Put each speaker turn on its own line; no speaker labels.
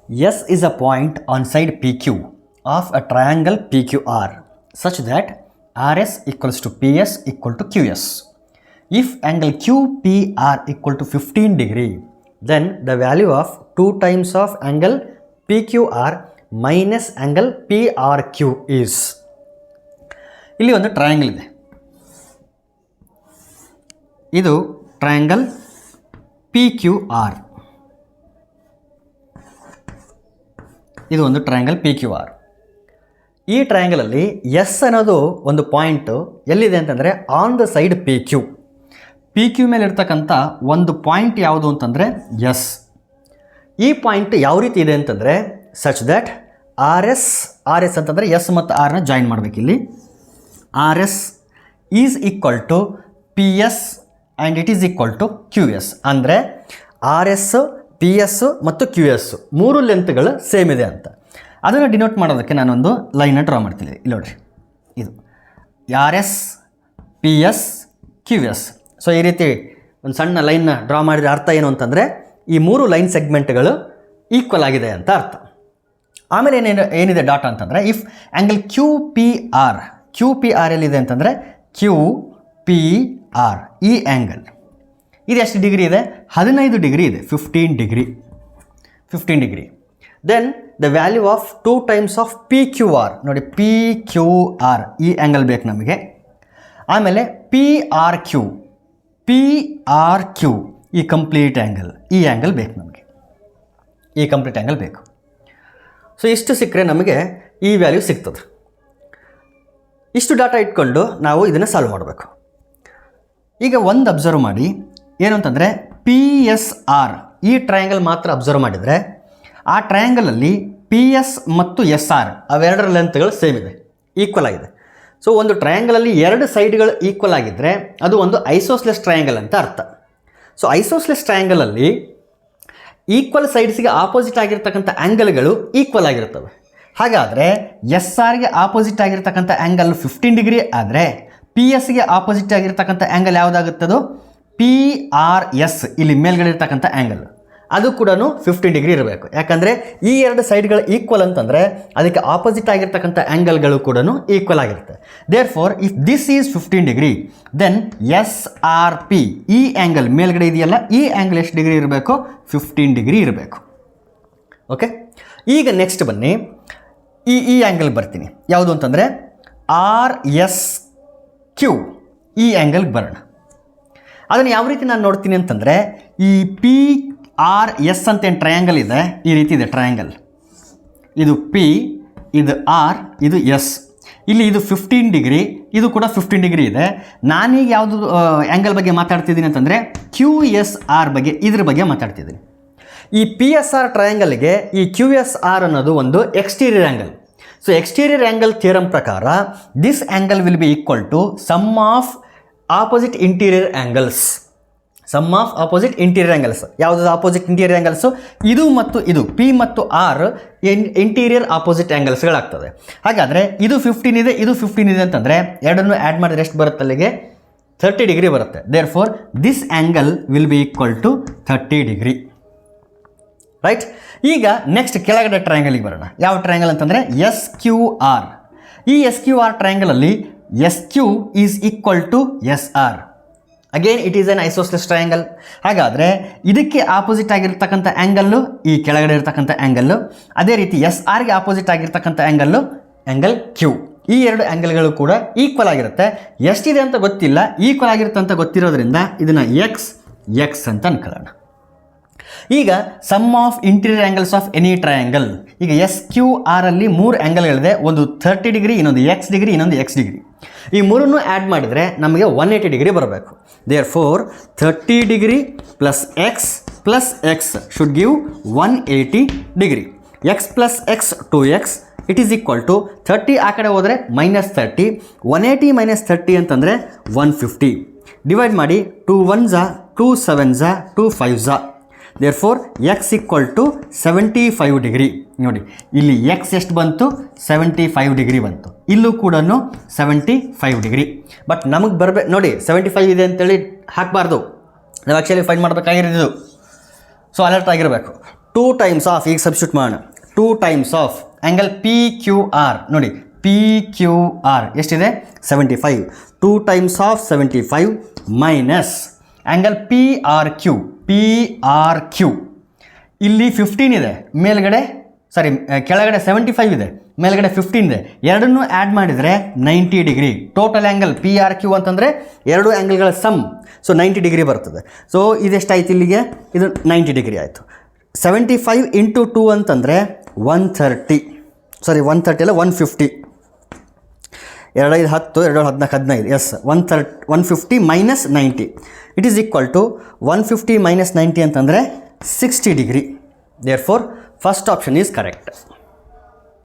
S is a point on side PQ of a triangle PQR such that RS equals to PS equal to QS. If angle QPR equal to 15 degree, then the value of 2 times of angle PQR minus angle PRQ is. ಇಲ್ಲಿ ಒಂದು triangle ಇದೆ. ಇದು triangle PQR. ಇದು ಒಂದು triangle PQR. ಈ ಟ್ರಯಾಂಗಲಲ್ಲಿ S ಅನ್ನೋದು ಒಂದು point ಎಲ್ಲಿದೆ ಅಂತಂದರೆ on the side P Q ಮೇಲೆ ಇರ್ತಕ್ಕಂಥ ಒಂದು ಪಾಯಿಂಟ್ ಯಾವುದು ಅಂತಂದರೆ ಎಸ್. ಈ ಪಾಯಿಂಟ್ ಯಾವ ರೀತಿ ಇದೆ ಅಂತಂದರೆ ಸಚ್ ದ್ಯಾಟ್ ಆರ್ ಎಸ್ ಅಂತಂದರೆ ಎಸ್ ಮತ್ತು ಆರ್ನ ಜಾಯಿನ್ ಮಾಡಬೇಕಿಲ್ಲಿ. R S is equal to P S and it is equal to Q S. ಅಂದರೆ ಆರ್ ಎಸ್, ಪಿ ಎಸ್ ಮತ್ತು ಕ್ಯೂ ಎಸ್ ಮೂರು ಲೆಂತ್ಗಳು ಸೇಮ್ ಇದೆ ಅಂತ. ಅದನ್ನು ಡಿನೋಟ್ ಮಾಡೋದಕ್ಕೆ ನಾನೊಂದು ಲೈನ್ನ ಡ್ರಾ ಮಾಡ್ತೀನಿ. ಇಲ್ಲಿ ನೋಡಿರಿ, ಇದು R S, P S, Q S. So ಈ ರೀತಿ ಒಂದು ಸಣ್ಣ ಲೈನ್ನ ಡ್ರಾ ಮಾಡಿದ ಅರ್ಥ ಏನು ಅಂತಂದರೆ ಈ ಮೂರು ಲೈನ್ ಸೆಗ್ಮೆಂಟ್ಗಳು ಈಕ್ವಲ್ ಆಗಿದೆ ಅಂತ ಅರ್ಥ. ಆಮೇಲೆ ಏನಿದೆ ಡಾಟಾ ಅಂತಂದರೆ if angle Q P R ಎಲ್ಲಿದೆ ಅಂತಂದರೆ ಕ್ಯೂ ಪಿ ಆರ್ ಈ ಆ್ಯಂಗಲ್ ಇದು ಎಷ್ಟು ಡಿಗ್ರಿ ಇದೆ? 15 ಡಿಗ್ರಿ ಇದೆ. 15 degree. Then the value of 2 times of P Q R. ನೋಡಿ, ಪಿ ಕ್ಯೂ ಆರ್ ಈ ಆ್ಯಂಗಲ್ ಬೇಕು ನಮಗೆ. ಆಮೇಲೆ ಪಿ ಆರ್ ಕ್ಯೂ ಈ ಕಂಪ್ಲೀಟ್ ಆ್ಯಂಗಲ್, ಈ ಆ್ಯಂಗಲ್ ಬೇಕು ನಮಗೆ. ಈ ಕಂಪ್ಲೀಟ್ ಆ್ಯಂಗಲ್ ಬೇಕು. ಸೊ ಇಷ್ಟು ಸಿಕ್ಕರೆ ನಮಗೆ ಈ ವ್ಯಾಲ್ಯೂ ಸಿಗ್ತದೆ. ಇಷ್ಟು ಡಾಟಾ ಇಟ್ಕೊಂಡು ನಾವು ಇದನ್ನು ಸಾಲ್ವ್ ಮಾಡಬೇಕು. ಈಗ ಒಂದು ಅಬ್ಸರ್ವ್ ಮಾಡಿ, ಏನು ಅಂತಂದರೆ ಪಿ ಎಸ್ ಆರ್ ಈ ಟ್ರಯಾಂಗಲ್ ಮಾತ್ರ ಅಬ್ಸರ್ವ್ ಮಾಡಿದರೆ ಆ ಟ್ರಯಾಂಗಲಲ್ಲಿ ಪಿ ಎಸ್ ಮತ್ತು ಎಸ್ ಆರ್ ಅವೆರಡರ ಲೆಂತ್ಗಳು ಸೇಮ್ ಇದೆ, ಈಕ್ವಲ್ ಆಗಿದೆ. ಸೊ ಒಂದು ಟ್ರಯಾಂಗಲಲ್ಲಿ ಎರಡು ಸೈಡ್ಗಳು ಈಕ್ವಲ್ ಆಗಿದ್ದರೆ ಅದು ಒಂದು ಐಸೋಸ್ಲೆಸ್ ಟ್ರಯಾಂಗಲ್ ಅಂತ ಅರ್ಥ. ಸೊ ಐಸೋಸ್ಲೆಸ್ ಟ್ರಯಾಂಗಲಲ್ಲಿ ಈಕ್ವಲ್ ಸೈಡ್ಸ್ಗೆ ಆಪೋಸಿಟ್ ಆಗಿರ್ತಕ್ಕಂಥ ಆ್ಯಂಗಲ್ಗಳು ಈಕ್ವಲ್ ಆಗಿರ್ತವೆ. ಹಾಗಾದರೆ ಎಸ್ ಆರ್ಗೆ ಆಪೋಸಿಟ್ ಆಗಿರ್ತಕ್ಕಂಥ ಆ್ಯಂಗಲ್ 15 ಡಿಗ್ರಿ ಆದರೆ ಪಿ ಎಸ್ಗೆ ಆಪೋಸಿಟ್ ಆಗಿರ್ತಕ್ಕಂಥ ಆ್ಯಂಗಲ್ ಯಾವುದಾಗುತ್ತದೋ ಪಿ ಆರ್ ಎಸ್ ಇಲ್ಲಿ ಮೇಲ್ಗಡೆ ಇರ್ತಕ್ಕಂಥ ಆ್ಯಂಗಲ್ ಅದು ಕೂಡ 15 ಡಿಗ್ರಿ ಇರಬೇಕು. ಯಾಕಂದರೆ ಈ ಎರಡು ಸೈಡ್ಗಳು ಈಕ್ವಲ್ ಅಂತಂದರೆ ಅದಕ್ಕೆ ಆಪೋಸಿಟ್ ಆಗಿರ್ತಕ್ಕಂಥ ಆ್ಯಂಗಲ್ಗಳು ಕೂಡ ಈಕ್ವಲ್ ಆಗಿರುತ್ತೆ. Therefore if this is 15 degree then S R P ಈ ಆ್ಯಂಗಲ್ ಮೇಲ್ಗಡೆ ಇದೆಯಲ್ಲ ಈ ಆ್ಯಂಗಲ್ ಎಷ್ಟು ಡಿಗ್ರಿ ಇರಬೇಕು? 15 ಡಿಗ್ರಿ ಇರಬೇಕು. ಓಕೆ, ಈಗ ನೆಕ್ಸ್ಟ್ ಬನ್ನಿ, ಈ ಆ್ಯಂಗಲ್ ಬರ್ತೀನಿ. ಯಾವುದು ಅಂತಂದರೆ ಆರ್ ಎಸ್ ಕ್ಯೂ ಈ ಆ್ಯಂಗಲ್ಗೆ ಬರೋಣ. ಅದನ್ನು ಯಾವ ರೀತಿ ನಾನು ನೋಡ್ತೀನಿ ಅಂತಂದರೆ ಈ ಪಿ ಆರ್ ಎಸ್ ಅಂತ ಏನು ಟ್ರಯಾಂಗಲ್ ಇದೆ, ಈ ರೀತಿ ಇದೆ ಟ್ರಯಾಂಗಲ್. ಇದು ಪಿ, ಇದು ಆರ್, ಇದು ಎಸ್. ಇಲ್ಲಿ ಇದು 15 ಡಿಗ್ರಿ, ಇದು ಕೂಡ 15 ಡಿಗ್ರಿ ಇದೆ. ನಾನೀಗ ಯಾವುದು ಆ್ಯಂಗಲ್ ಬಗ್ಗೆ ಮಾತಾಡ್ತಿದ್ದೀನಿ ಅಂತಂದರೆ ಕ್ಯೂ ಎಸ್ ಆರ್ ಬಗ್ಗೆ, ಇದ್ರ ಬಗ್ಗೆ ಮಾತಾಡ್ತಿದ್ದೀನಿ. ಈ ಪಿ ಎಸ್ ಆರ್ ಟ್ರಯಾಂಗಲ್ಗೆ ಈ ಕ್ಯೂ ಎಸ್ ಆರ್ ಅನ್ನೋದು ಒಂದು exterior angle. So exterior angle theorem ಪ್ರಕಾರ this angle will be equal to sum of opposite interior angles. Sum of opposite interior angles. ಯಾವುದಾದ್ರು ಆಪೋಸಿಟ್ ಇಂಟೀರಿಯರ್ ಆ್ಯಂಗಲ್ಸು ಇದು ಮತ್ತು ಇದು P ಮತ್ತು R interior opposite ಆ್ಯಂಗಲ್ಸ್ಗಳಾಗ್ತದೆ. ಹಾಗಾದರೆ ಇದು 15 ಇದೆ, ಇದು 15 ಇದೆ ಅಂತಂದರೆ ಎರಡನ್ನು ಆ್ಯಡ್ ಮಾಡಿದ್ರೆ ಎಷ್ಟು ಬರುತ್ತೆ? ಅಲ್ಲಿಗೆ 30 ಡಿಗ್ರಿ ಬರುತ್ತೆ. Therefore this angle will be equal to 30 degree. Right. ಈಗ ನೆಕ್ಸ್ಟ್ ಕೆಳಗಡೆ ಟ್ರಯಾಂಗಲಿಗೆ ಬರೋಣ. ಯಾವ ಟ್ರಯಾಂಗಲ್ ಅಂತಂದರೆ ಎಸ್ ಕ್ಯೂ ಆರ್. ಈ ಎಸ್ ಕ್ಯೂ ಆರ್ ಟ್ರಯಾಂಗಲಲ್ಲಿ S Q is equal to S R. Again it is an isosceles triangle. ಹಾಗಾದರೆ ಇದಕ್ಕೆ ಆಪೋಸಿಟ್ ಆಗಿರ್ತಕ್ಕಂಥ ಆ್ಯಂಗಲ್ಲು ಈ ಕೆಳಗಡೆ ಇರ್ತಕ್ಕಂಥ ಆ್ಯಂಗಲ್ಲು, ಅದೇ ರೀತಿ ಎಸ್ ಆರ್ಗೆ ಆಪೋಸಿಟ್ ಆಗಿರ್ತಕ್ಕಂಥ ಆ್ಯಂಗಲ್ಲು ಆ್ಯಂಗಲ್ ಕ್ಯೂ. ಈ ಎರಡು ಆ್ಯಂಗಲ್ಗಳು ಕೂಡ ಈಕ್ವಲ್ ಆಗಿರುತ್ತೆ. ಎಷ್ಟಿದೆ ಅಂತ ಗೊತ್ತಿಲ್ಲ, ಈಕ್ವಲ್ ಆಗಿರುತ್ತೆ ಅಂತ ಗೊತ್ತಿರೋದ್ರಿಂದ ಇದನ್ನು ಎಕ್ಸ್ ಅಂತ ಅನ್ಕೊಳ್ಳೋಣ. ಈಗ sum of interior angles of any triangle. ಈಗ ಎಸ್ ಕ್ಯೂ ಆರ್ ಅಲ್ಲಿ 3 ಆ್ಯಂಗಲ್ಗಳಿದೆ. ಒಂದು 30 ಡಿಗ್ರಿ, ಇನ್ನೊಂದು ಎಕ್ಸ್ ಡಿಗ್ರಿ, ಇನ್ನೊಂದು ಎಕ್ಸ್ ಡಿಗ್ರಿ. ಈ ಮೂರನ್ನು ಆ್ಯಡ್ ಮಾಡಿದರೆ ನಮಗೆ 180 ಡಿಗ್ರಿ ಬರಬೇಕು. Therefore 30 degree plus X should give 180 degree. X plus X 2x it is equal to 30 ಆ ಕಡೆ ಹೋದರೆ -30. 180 - 30 ಅಂತಂದರೆ 150. ಡಿವೈಡ್ ಮಾಡಿ 2 1s 2 7s 2 5s. Therefore X equal to 75 degree. ನೋಡಿ ಇಲ್ಲಿ ಎಕ್ಸ್ ಎಷ್ಟು ಬಂತು? 75 ಡಿಗ್ರಿ ಬಂತು. ಇಲ್ಲೂ ಕೂಡ 75 ಡಿಗ್ರಿ. ಬಟ್ ನಮಗೆ ಬರಬೇಕು ನೋಡಿ, 75 ಇದೆ ಅಂತೇಳಿ ಹಾಕಬಾರ್ದು. ನಾವು ಆ್ಯಕ್ಚುಲಿ ಫೈಂಡ್ ಮಾಡಬೇಕಾಗಿರೋದು. ಸೊ ಅಲರ್ಟ್ ಆಗಿರಬೇಕು. 2 ಟೈಮ್ಸ್ ಆಫ್, ಈಗ ಸಬ್ಸ್ಟಿಟ್ಯೂಟ್ ಮಾಡೋಣ, 2 times of angle P Q R. ನೋಡಿ ಪಿ ಕ್ಯೂ ಆರ್ ಎಷ್ಟಿದೆ 75, 2 times of 75 minus angle P R Q. ಇಲ್ಲಿ 15 ಇದೆ, ಮೇಲ್ಗಡೆ ಕೆಳಗಡೆ 75 ಇದೆ, ಮೇಲ್ಗಡೆ 15 ಇದೆ. ಎರಡನ್ನೂ ಆ್ಯಡ್ ಮಾಡಿದರೆ 90 degree. Total angle P R Q ಅಂತಂದರೆ ಎರಡು ಆ್ಯಂಗಲ್ಗಳ ಸಮ್. ಸೊ 90 ಡಿಗ್ರಿ ಬರ್ತದೆ. ಸೊ ಇದೆಷ್ಟಾಯ್ತು ಇಲ್ಲಿಗೆ? ಇದು 90 ಡಿಗ್ರಿ ಆಯಿತು. 75 ಇಂಟು 2 ಅಂತಂದರೆ 130 ಅಲ್ಲ 150. 2 5 10, 2 14 15. Yes, 150 minus 90 it is equal to 150 minus 90 ಅಂತಂದರೆ 60 degree. Therefore first option is correct.